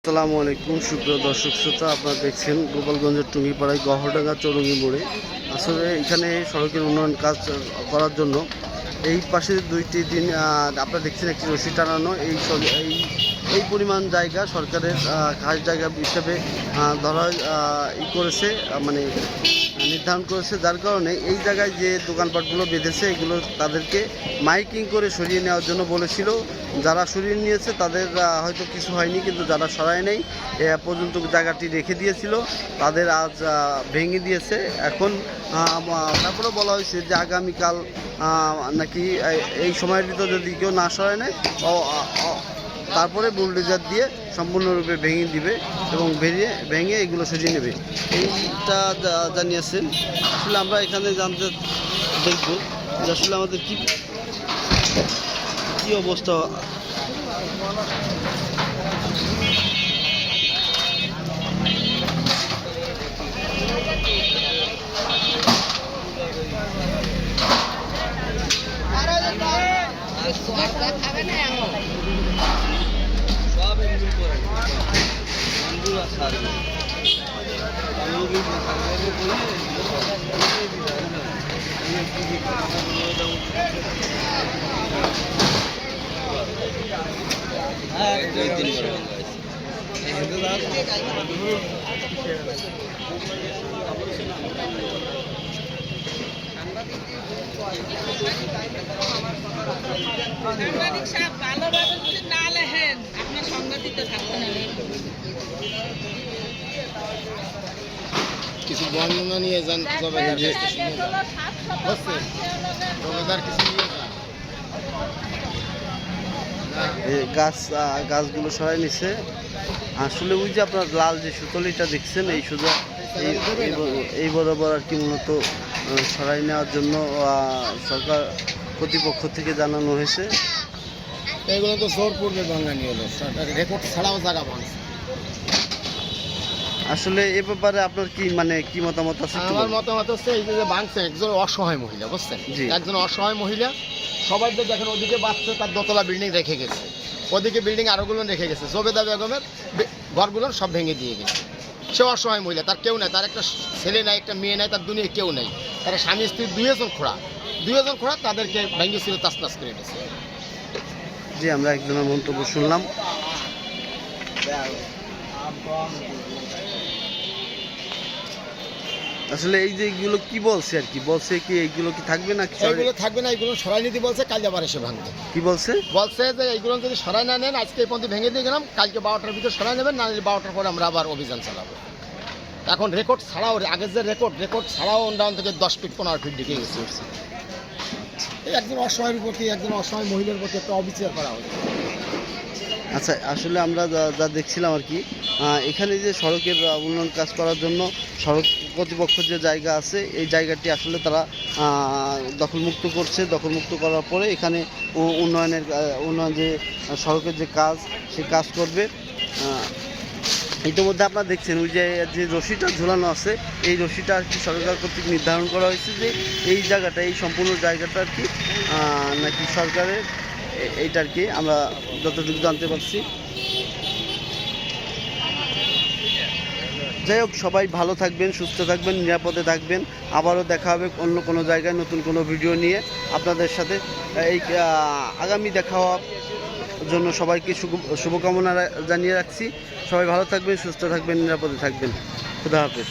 আসসালামু আলাইকুম সুপ্রিয় দর্শক শ্রোতা, আপনারা দেখছেন গোপালগঞ্জের টুঙ্গিপাড়ায় গহরডাঙ্গা চৌরঙ্গি মোড়ে। আসলে এখানে সড়কের উন্নয়ন কাজ করার জন্য এই পাশে দুইটি দিন আপনারা দেখছেন একটি রশি টানানো। এই পরিমাণ জায়গা সরকারের খাস জায়গা হিসেবে ধরা করেছে, মানে নির্ধারণ করেছে, যার কারণে এই জায়গায় যে দোকানপাটগুলো বেঁধেছে এগুলো তাদেরকে মাইকিং করে সরিয়ে নেওয়ার জন্য বলেছিল। যারা সরিয়ে নিয়েছে তাদের হয়তো কিছু হয়নি, কিন্তু যারা সরায় নেই পর্যন্ত জায়গাটি রেখে দিয়েছিল তাদের আজ ভেঙে দিয়েছে। এখন তারপরে বলা হয়েছে যে আগামীকাল নাকি এই সময়ের ভিতরে যদি কেউ না সরায় নেয় তারপরে বুলডোজার দিয়ে সম্পূর্ণরূপে ভেঙে দিবে এবং ভেঙে এগুলো সরিয়ে নেবে, এইটা জানিয়েছেন। আসলে আমরা এখানে জানতে দেখব যে আসলে আমাদের কি অবস্থা। সাংবাদিক সাহেব ভালোভাবে যদি না লেখেন আপনার সাংবাদিক থাকতে না। কিছু বর্ণনা নিয়ে যান জবেদার কিছু নিয়ে গাছগুলো সরাই নিছে। আসলে ওই যে আপনার লাল যে সুতলিটা দেখছেন এই সোজা এই বরাবর আর কি মূলত সরাই নেওয়ার জন্য সরকার কর্তৃপক্ষ থেকে জানানো হয়েছে। এগুলো তো জোর পূর্বে ভাঙা নিয়ে হলো, সরকার রেকর্ড ছাড়াও জায়গা ভাঙছে। আসলে এ ব্যাপারে আপনার কি মতামত আছে? আমার মতামত হচ্ছে এই যে ভাঙছে একজন অসহায় মহিলা, বুঝছেন, একজন অসহায় মহিলা। সবাই তো দেখেন ওদিকে বাচ্চা তার দোতলা বিল্ডিং রেখে গেছে, ওদিকে বিল্ডিং আরোগুলো রেখে গেছে, জবেদা বেগমের ঘরগুলো সব ভেঙে দিয়ে গেছে। সে অসহায় মহিলা, তার কেউ নাই, তার একটা ছেলে নাই, একটা মেয়ে নাই, তার দুনিয়া কেউ নেই। তার স্বামী স্ত্রী দুইজন খোড়া তাদেরকে ভেঙেছিল, তাসনাস করে গেছে। জি, আমরা একজনের মন্তব্য শুনলাম। আসলে এই যে এইগুলো কি বলছে আর কি বলছে কি এইগুলো কি থাকবে না? এইগুলো থাকবে না, এইগুলো সরাই নিতে বলছে, কাল আবার এসে ভাঙবে। কি বলছে যে এইগুলো যদি সরাই না নেন, আজকে এই পর্যন্ত ভেঙে দিয়ে গেলাম, কালকে 12টার ভিতরে সরাই নেবেন, না 12টার পরে আমরা আবার অভিযান চালাবো। এখন রেকর্ড ছাড়াও, আগের যে রেকর্ড ছাড়াও ডাউন থেকে 10 ফিট 15 ফিট ঢুকে গেছে। এই একজন অসহায়ের প্রতি, একজন অসহায় মহিলার প্রতি একটা অবিচার করা হয়েছে। আচ্ছা, আসলে আমরা যা দেখছিলাম আর কি, এখানে যে সড়কের উন্নয়ন কাজ করার জন্য সড়ক কর্তৃপক্ষ যে জায়গা আছে এই জায়গাটি আসলে তারা দখলমুক্ত করছে। দখলমুক্ত করার পরে এখানে উন্নয়ন যে সড়কের যে কাজ সেই কাজ করবে। ইতিমধ্যে আপনারা দেখছেন ওই যে রশিটা ঝুলানো আছে, এই রশিটা আর কি সরকার কর্তৃক নির্ধারণ করা হয়েছে যে এই জায়গাটা, এই সম্পূর্ণ জায়গাটা আর কি নাকি সরকারের, এইটা আর কি আমরা যতটুকু জানতে পারছি। যাই হোক, সবাই ভালো থাকবেন, সুস্থ থাকবেন, নিরাপদে থাকবেন। আবারও দেখা হবে অন্য কোনো জায়গায় নতুন কোনো ভিডিও নিয়ে আপনাদের সাথে। এই আগামী দেখা হওয়ার জন্য সবাইকে শুভকামনা জানিয়ে রাখছি। সবাই ভালো থাকবেন, সুস্থ থাকবেন, নিরাপদে থাকবেন। খুদা হাফেজ।